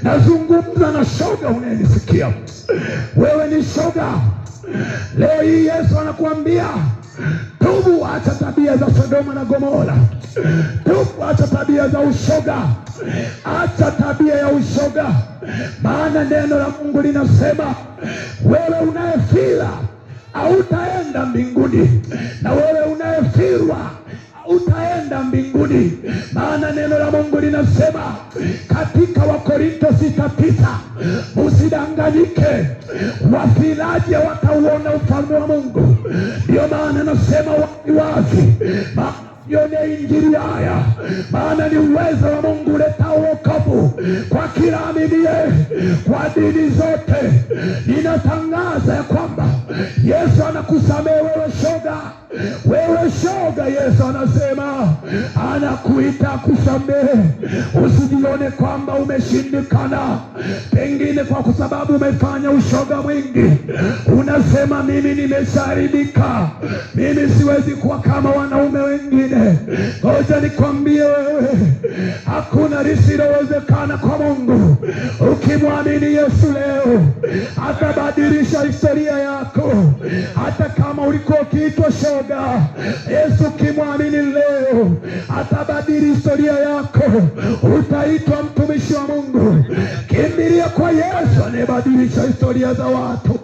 Nazungumza na shoga unayenisikia. Wewe ni shoga. Leo hii Yesu anakuambia tubu, acha tabia za Sodoma na Gomora. Tubu, acha tabia za ushoga. Acha tabia ya ushoga. Maana neno la Mungu linasema wewe unayefira hautaenda mbinguni, na wewe unayefirwa utaenda mbinguni. Maana neno la Mungu linasema katika Wakorintho 6:9, usidanganyike, wafiraji watauona ufalme wa Mungu. Ndio maana nasema wazi yone injili haya, maana ni uwezo wa Mungu uletao wokovu kwa kila aminiye, kwa dini zote. Ninatangaza ya kwamba Yesu anakusamehe wewe shoga. Wewe shoga, Yesu anasema anakuita kusamehe. Usijione kwamba umeshindikana, pengine kwa sababu umefanya ushoga mwingi. Unasema mimi nimesharibika, mimi siwezi kuwa kama wanaume wengine. Ngoja nikwambie wewe, hakuna lisilowezekana kwa Mungu. Ukimwamini Yesu leo, atabadilisha historia yako. Hata kama ulikuwa ukiitwa shoga, Yesu ukimwamini leo, atabadili historia yako. Utaitwa mtumishi wa Mungu. Kimbilia kwa Yesu anayebadilisha historia za watu.